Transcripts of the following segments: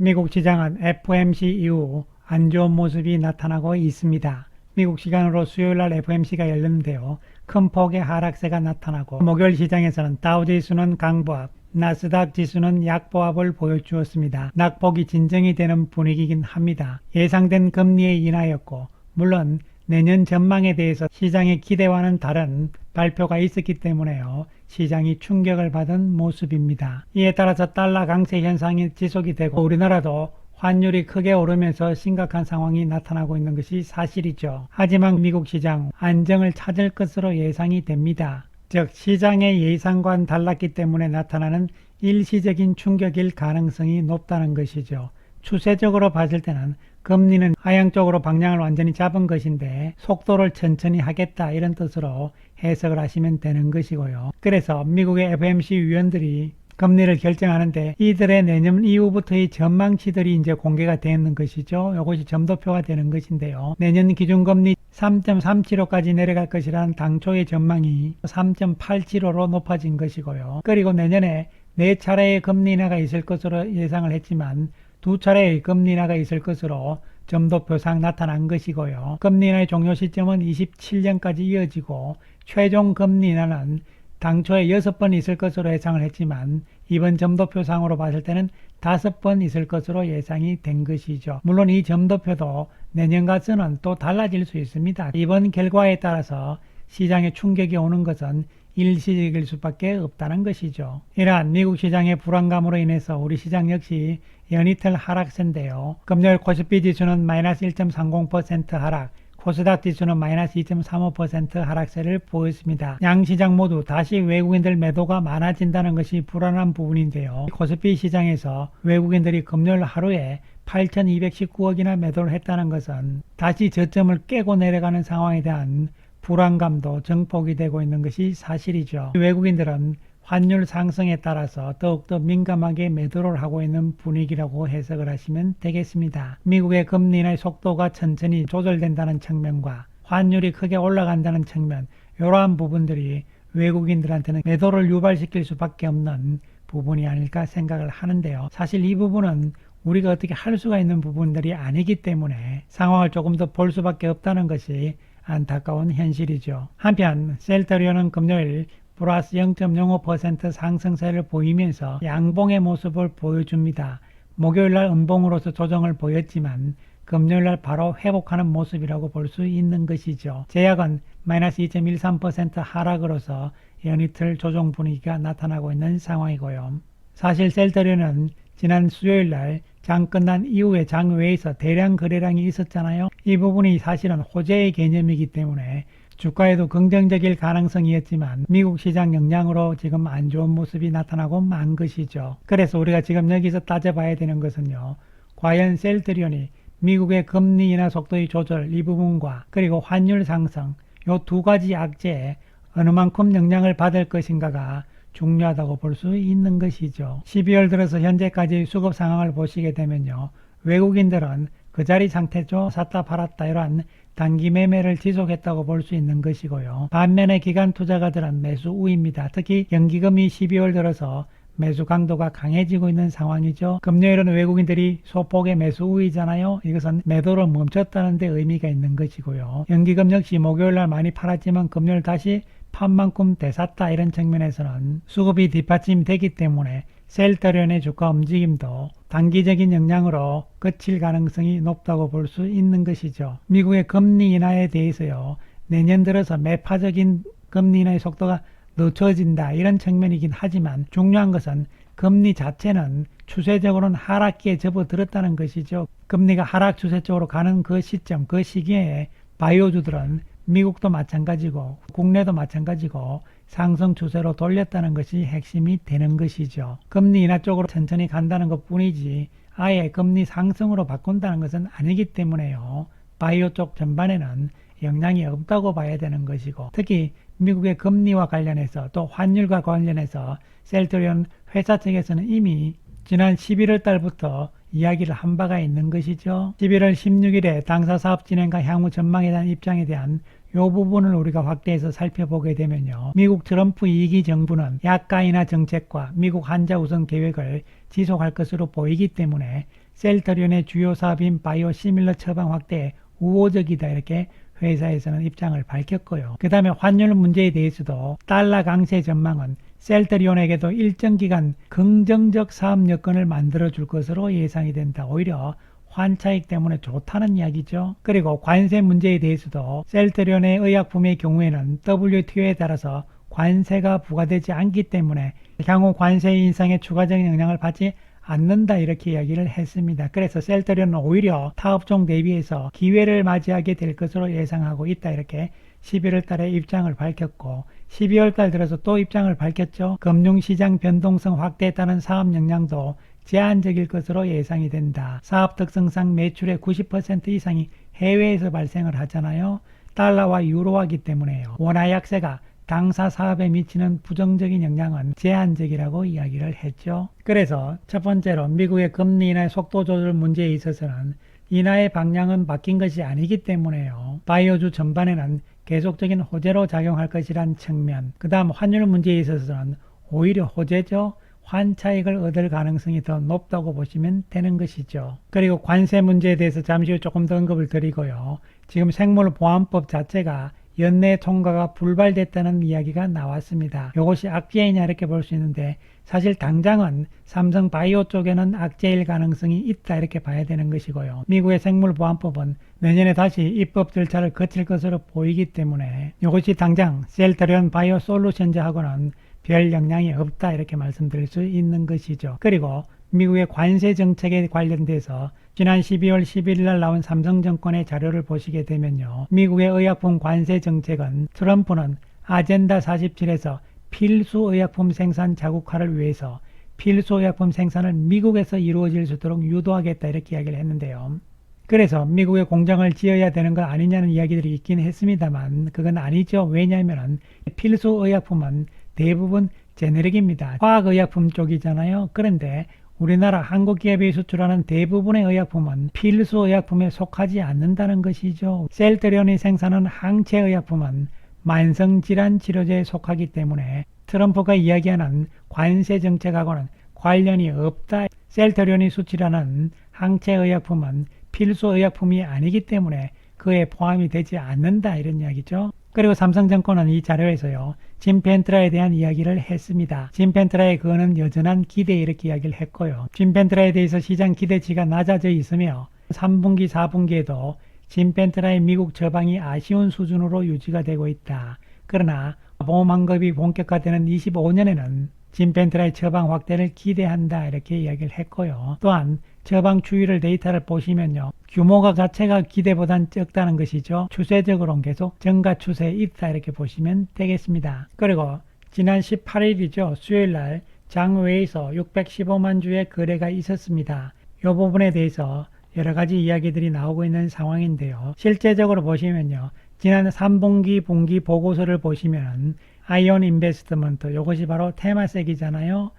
미국 시장은 FOMC 이후 안 좋은 모습이 나타나고 있습니다. 미국 시간으로 수요일날 FOMC가 열렸는데요. 큰 폭의 하락세가 나타나고 목요일 시장에서는 다우지수는 강보합, 나스닥 지수는 약보합을 보여주었습니다. 낙폭이 진정이 되는 분위기이긴 합니다. 예상된 금리의 인하였고 물론 내년 전망에 대해서 시장의 기대와는 다른 발표가 있었기 때문에요. 시장이 충격을 받은 모습입니다. 이에 따라서 달러 강세 현상이 지속이 되고 우리나라도 환율이 크게 오르면서 심각한 상황이 나타나고 있는 것이 사실이죠. 하지만 미국 시장 안정을 찾을 것으로 예상이 됩니다. 즉 시장의 예상과는 달랐기 때문에 나타나는 일시적인 충격일 가능성이 높다는 것이죠. 추세적으로 봤을 때는 금리는 하향 쪽으로 방향을 완전히 잡은 것인데 속도를 천천히 하겠다 이런 뜻으로 해석을 하시면 되는 것이고요. 그래서 미국의 FOMC 위원들이 금리를 결정하는데 이들의 내년 이후부터의 전망치들이 이제 공개가 되는 것이죠. 이것이 점도표가 되는 것인데요. 내년 기준금리 3.375까지 내려갈 것이라는 당초의 전망이 3.875로 높아진 것이고요. 그리고 내년에 4차례의 금리 인하가 있을 것으로 예상을 했지만 2차례의 금리 인하가 있을 것으로 점도표상 나타난 것이고요. 금리 인하의 종료 시점은 27년까지 이어지고 최종 금리 인하는 당초에 6번 있을 것으로 예상을 했지만 이번 점도표상으로 봤을 때는 5번 있을 것으로 예상이 된 것이죠. 물론 이 점도표도 내년과서는 또 달라질 수 있습니다. 이번 결과에 따라서 시장에 충격이 오는 것은 일시적일 수밖에 없다는 것이죠. 이러한 미국 시장의 불안감으로 인해서 우리 시장 역시 연이틀 하락세인데요. 금요일 코스피 지수는 마이너스 1.30% 하락, 코스닥 지수는 마이너스 2.35% 하락세를 보였습니다. 양시장 모두 다시 외국인들 매도가 많아진다는 것이 불안한 부분인데요. 코스피 시장에서 외국인들이 금요일 하루에 8,219억이나 매도를 했다는 것은 다시 저점을 깨고 내려가는 상황에 대한 불안감도 증폭이 되고 있는 것이 사실이죠. 외국인들은 환율 상승에 따라서 더욱더 민감하게 매도를 하고 있는 분위기라고 해석을 하시면 되겠습니다. 미국의 금리 인하의 속도가 천천히 조절된다는 측면과 환율이 크게 올라간다는 측면, 이러한 부분들이 외국인들한테는 매도를 유발시킬 수밖에 없는 부분이 아닐까 생각을 하는데요. 사실 이 부분은 우리가 어떻게 할 수가 있는 부분들이 아니기 때문에 상황을 조금 더 볼 수밖에 없다는 것이 안타까운 현실이죠. 한편 셀트리온은 금요일 플러스 0.05% 상승세를 보이면서 양봉의 모습을 보여줍니다. 목요일날 음봉으로서 조정을 보였지만 금요일날 바로 회복하는 모습이라고 볼 수 있는 것이죠. 제약은 마이너스 2.13% 하락으로서 연이틀 조정 분위기가 나타나고 있는 상황이고요. 사실 셀트리온은 지난 수요일날 장 끝난 이후에 장외에서 대량 거래량이 있었잖아요. 이 부분이 사실은 호재의 개념이기 때문에 주가에도 긍정적일 가능성이었지만 미국 시장 영향으로 지금 안 좋은 모습이 나타나고 만 것이죠. 그래서 우리가 지금 여기서 따져봐야 되는 것은요. 과연 셀트리온이 미국의 금리 인하 속도의 조절 이 부분과 그리고 환율 상승 이 두 가지 악재에 어느 만큼 영향을 받을 것인가가 중요하다고 볼 수 있는 것이죠. 12월 들어서 현재까지 수급 상황을 보시게 되면요. 외국인들은 그 자리 상태죠. 샀다 팔았다 이러한 단기 매매를 지속했다고 볼 수 있는 것이고요. 반면에 기관 투자가들은 매수 우입니다. 특히 연기금이 12월 들어서 매수 강도가 강해지고 있는 상황이죠. 금요일은 외국인들이 소폭의 매수 우이잖아요. 이것은 매도를 멈췄다는 데 의미가 있는 것이고요. 연기금 역시 목요일날 많이 팔았지만 금요일 다시 판만큼 되샀다 이런 측면에서는 수급이 뒷받침되기 때문에 셀트리온의 주가 움직임도 단기적인 영향으로 그칠 가능성이 높다고 볼 수 있는 것이죠. 미국의 금리 인하에 대해서요. 내년 들어서 매파적인 금리 인하의 속도가 늦춰진다 이런 측면이긴 하지만 중요한 것은 금리 자체는 추세적으로는 하락기에 접어들었다는 것이죠. 금리가 하락 추세 쪽으로 가는 그 시점, 그 시기에 바이오주들은 미국도 마찬가지고 국내도 마찬가지고 상승 추세로 돌렸다는 것이 핵심이 되는 것이죠. 금리 인하 쪽으로 천천히 간다는 것 뿐이지 아예 금리 상승으로 바꾼다는 것은 아니기 때문에요. 바이오 쪽 전반에는 영향이 없다고 봐야 되는 것이고 특히 미국의 금리와 관련해서 또 환율과 관련해서 셀트리온 회사 측에서는 이미 지난 11월 달부터 이야기를 한 바가 있는 것이죠. 11월 16일에 당사 사업 진행과 향후 전망에 대한 입장에 대한 이 부분을 우리가 확대해서 살펴보게 되면요. 미국 트럼프 2기 정부는 약가 인하 정책과 미국 한자 우선 계획을 지속할 것으로 보이기 때문에 셀트리온의 주요 사업인 바이오시밀러 처방 확대에 우호적이다 이렇게 회사에서는 입장을 밝혔고요. 그 다음에 환율 문제에 대해서도 달러 강세 전망은 셀트리온에게도 일정 기간 긍정적 사업 여건을 만들어줄 것으로 예상이 된다. 오히려 환차익 때문에 좋다는 이야기죠. 그리고 관세 문제에 대해서도 셀트리온의 의약품의 경우에는 WTO에 따라서 관세가 부과되지 않기 때문에 향후 관세 인상에 추가적인 영향을 받지 않는다 이렇게 이야기를 했습니다. 그래서 셀트리온은 오히려 타업종 대비해서 기회를 맞이하게 될 것으로 예상하고 있다 이렇게 11월 달에 입장을 밝혔고 12월 달 들어서 또 입장을 밝혔죠. 금융시장 변동성 확대에 따른 사업 역량도 제한적일 것으로 예상이 된다. 사업 특성상 매출의 90% 이상이 해외에서 발생을 하잖아요. 달러와 유로화기 때문에요. 원화 약세가 당사 사업에 미치는 부정적인 영향은 제한적이라고 이야기를 했죠. 그래서 첫 번째로 미국의 금리 인하의 속도 조절 문제에 있어서는 인하의 방향은 바뀐 것이 아니기 때문에요. 바이오주 전반에는 계속적인 호재로 작용할 것이란 측면. 그 다음 환율 문제에 있어서는 오히려 호재죠. 환차익을 얻을 가능성이 더 높다고 보시면 되는 것이죠. 그리고 관세 문제에 대해서 잠시 후 조금 더 언급을 드리고요. 지금 생물보안법 자체가 연내 통과가 불발됐다는 이야기가 나왔습니다. 이것이 악재이냐 이렇게 볼 수 있는데 사실 당장은 삼성 바이오 쪽에는 악재일 가능성이 있다 이렇게 봐야 되는 것이고요. 미국의 생물보안법은 내년에 다시 입법 절차를 거칠 것으로 보이기 때문에 이것이 당장 셀트리온 바이오 솔루션즈하고는 별 영향이 없다 이렇게 말씀드릴 수 있는 것이죠. 그리고 미국의 관세 정책에 관련돼서 지난 12월 11일 날 나온 삼성증권의 자료를 보시게 되면요. 미국의 의약품 관세 정책은 트럼프는 아젠다 47에서 필수 의약품 생산 자국화를 위해서 필수 의약품 생산을 미국에서 이루어질 수 있도록 유도하겠다 이렇게 이야기를 했는데요. 그래서 미국의 공장을 지어야 되는 것 아니냐는 이야기들이 있긴 했습니다만 그건 아니죠. 왜냐하면 필수 의약품은 대부분 제네릭입니다. 화학의약품 쪽이잖아요. 그런데 우리나라 한국 기업이 수출하는 대부분의 의약품은 필수 의약품에 속하지 않는다는 것이죠. 셀트리온이 생산하는 항체 의약품은 만성질환 치료제에 속하기 때문에 트럼프가 이야기하는 관세 정책하고는 관련이 없다. 셀트리온이 수출하는 항체 의약품은 필수 의약품이 아니기 때문에 그에 포함이 되지 않는다 이런 이야기죠. 그리고 삼성증권은 이 자료에서요. 짐펜트라에 대한 이야기를 했습니다. 짐펜트라의 그거는 여전한 기대 이렇게 이야기를 했고요. 짐펜트라에 대해서 시장 기대치가 낮아져 있으며 3분기, 4분기에도 짐펜트라의 미국 처방이 아쉬운 수준으로 유지가 되고 있다. 그러나 보험 환급이 본격화되는 25년에는 짐펜트라의 처방 확대를 기대한다 이렇게 이야기를 했고요. 또한 처방 추이를 데이터를 보시면요. 규모가 자체가 기대보단 적다는 것이죠. 추세적으로는 계속 증가 추세에 있다 이렇게 보시면 되겠습니다. 그리고 지난 18일이죠. 수요일날 장외에서 615만 주의 거래가 있었습니다. 이 부분에 대해서 여러가지 이야기들이 나오고 있는 상황인데요. 실제적으로 보시면요. 지난 3분기 분기 보고서를 보시면 아이온 인베스트먼트 이것이 바로 테마섹이잖아요.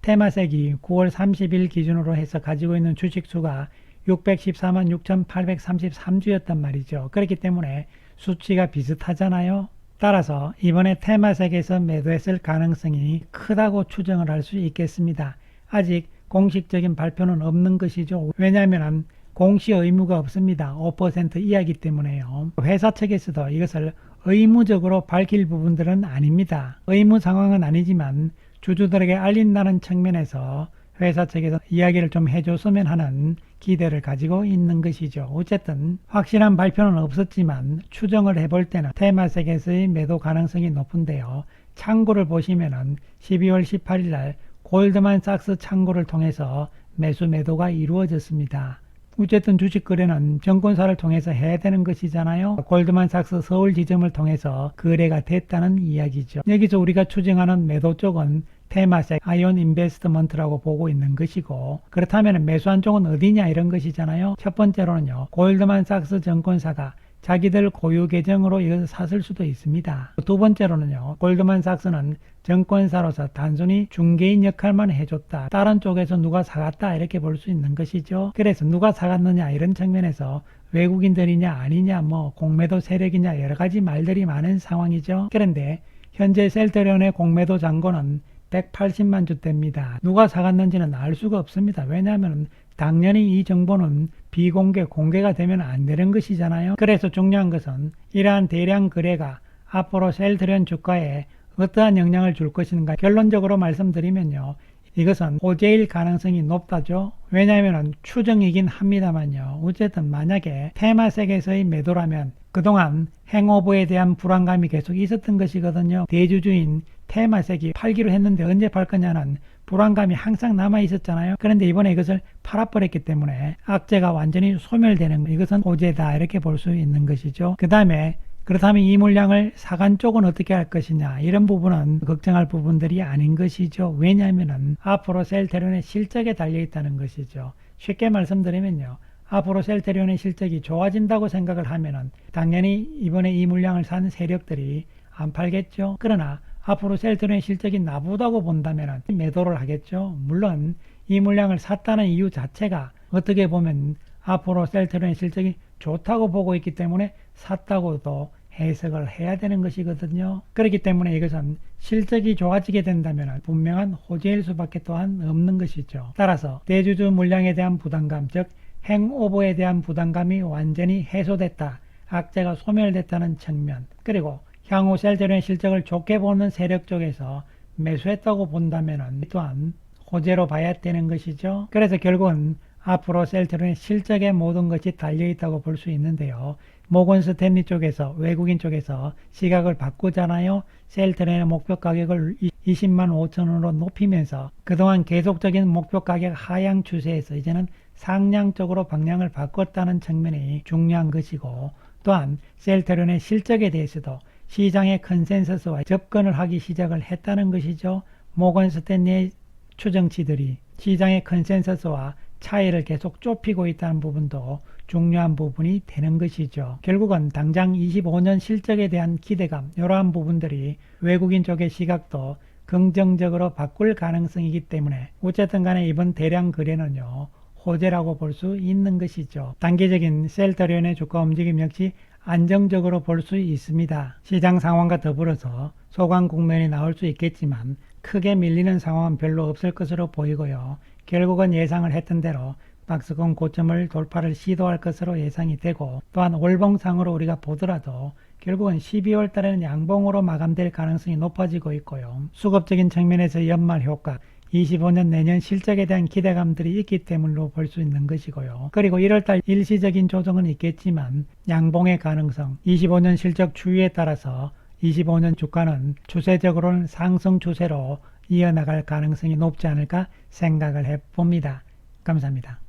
테마섹이 9월 30일 기준으로 해서 가지고 있는 주식수가 614만 6,833주였단 말이죠. 그렇기 때문에 수치가 비슷하잖아요. 따라서 이번에 테마섹에서 매도했을 가능성이 크다고 추정을 할 수 있겠습니다. 아직 공식적인 발표는 없는 것이죠. 왜냐하면 공시 의무가 없습니다. 5% 이하이기 때문에요. 회사 측에서도 이것을 의무적으로 밝힐 부분들은 아닙니다. 의무 상황은 아니지만 주주들에게 알린다는 측면에서 회사 측에서 이야기를 좀 해줬으면 하는 기대를 가지고 있는 것이죠. 어쨌든 확실한 발표는 없었지만 추정을 해볼 때는 테마섹에서의 매도 가능성이 높은데요. 창구를 보시면은 12월 18일 날 골드만삭스 창구를 통해서 매수매도가 이루어졌습니다. 어쨌든 주식 거래는 증권사를 통해서 해야 되는 것이잖아요. 골드만삭스 서울 지점을 통해서 거래가 됐다는 이야기죠. 여기서 우리가 추정하는 매도 쪽은 테마섹, 아이온 인베스트먼트라고 보고 있는 것이고, 그렇다면 매수한 쪽은 어디냐 이런 것이잖아요. 첫 번째로는요. 골드만삭스 증권사가 자기들 고유 계정으로 이것을 샀을 수도 있습니다. 두 번째로는요. 골드만삭스는 증권사로서 단순히 중개인 역할만 해줬다. 다른 쪽에서 누가 사갔다 이렇게 볼 수 있는 것이죠. 그래서 누가 사갔느냐 이런 측면에서 외국인들이냐 아니냐 뭐 공매도 세력이냐 여러 가지 말들이 많은 상황이죠. 그런데 현재 셀트리온의 공매도 잔고는 180만 주대입니다. 누가 사갔는지는 알 수가 없습니다. 왜냐하면 당연히 이 정보는 비공개, 공개가 되면 안 되는 것이잖아요. 그래서 중요한 것은 이러한 대량 거래가 앞으로 셀트리온 주가에 어떠한 영향을 줄 것인가. 결론적으로 말씀드리면요, 이것은 호재일 가능성이 높다죠. 왜냐하면 추정이긴 합니다만요. 어쨌든 만약에 테마색에서의 매도라면 그동안 행오버에 대한 불안감이 계속 있었던 것이거든요. 대주주인 테마색이 팔기로 했는데 언제 팔 거냐는 불안감이 항상 남아 있었잖아요. 그런데 이번에 이것을 팔아버렸기 때문에 악재가 완전히 소멸되는, 이것은 호재다 이렇게 볼 수 있는 것이죠. 그 다음에 그렇다면 이 물량을 사간 쪽은 어떻게 할 것이냐, 이런 부분은 걱정할 부분들이 아닌 것이죠. 왜냐하면 앞으로 셀트리온의 실적에 달려 있다는 것이죠. 쉽게 말씀드리면요, 앞으로 셀트리온의 실적이 좋아진다고 생각을 하면은 당연히 이번에 이 물량을 산 세력들이 안 팔겠죠. 그러나 앞으로 셀트리온의 실적이 나쁘다고 본다면 매도를 하겠죠. 물론 이 물량을 샀다는 이유 자체가 어떻게 보면 앞으로 셀트리온의 실적이 좋다고 보고 있기 때문에 샀다고도 해석을 해야 되는 것이거든요. 그렇기 때문에 이것은 실적이 좋아지게 된다면 분명한 호재일 수밖에 또한 없는 것이죠. 따라서 대주주 물량에 대한 부담감, 즉 행오버에 대한 부담감이 완전히 해소됐다, 악재가 소멸됐다는 측면, 그리고 향후 셀트리온의 실적을 좋게 보는 세력 쪽에서 매수했다고 본다면 또한 호재로 봐야 되는 것이죠. 그래서 결국은 앞으로 셀트리온의 실적에 모든 것이 달려있다고 볼 수 있는데요. 모건 스탠리 쪽에서, 외국인 쪽에서 시각을 바꾸잖아요. 셀트리온의 목표 가격을 20만 5천 원으로 높이면서 그동안 계속적인 목표 가격 하향 추세에서 이제는 상향적으로 방향을 바꿨다는 측면이 중요한 것이고, 또한 셀트리온의 실적에 대해서도 시장의 컨센서스와 접근을 하기 시작을 했다는 것이죠. 모건 스탠리의 추정치들이 시장의 컨센서스와 차이를 계속 좁히고 있다는 부분도 중요한 부분이 되는 것이죠. 결국은 당장 25년 실적에 대한 기대감, 이러한 부분들이 외국인 쪽의 시각도 긍정적으로 바꿀 가능성이기 때문에 어쨌든 간에 이번 대량 거래는요, 호재라고 볼 수 있는 것이죠. 단기적인 셀트리온의 주가 움직임 역시 안정적으로 볼 수 있습니다. 시장 상황과 더불어서 소강 국면이 나올 수 있겠지만 크게 밀리는 상황은 별로 없을 것으로 보이고요. 결국은 예상을 했던 대로 박스권 고점을 돌파를 시도할 것으로 예상이 되고, 또한 월봉상으로 우리가 보더라도 결국은 12월 달에는 양봉으로 마감될 가능성이 높아지고 있고요. 수급적인 측면에서 연말 효과, 25년 내년 실적에 대한 기대감들이 있기 때문으로 볼 수 있는 것이고요. 그리고 1월달 일시적인 조정은 있겠지만 양봉의 가능성, 25년 실적 추이에 따라서 25년 주가는 추세적으로는 상승 추세로 이어나갈 가능성이 높지 않을까 생각을 해봅니다. 감사합니다.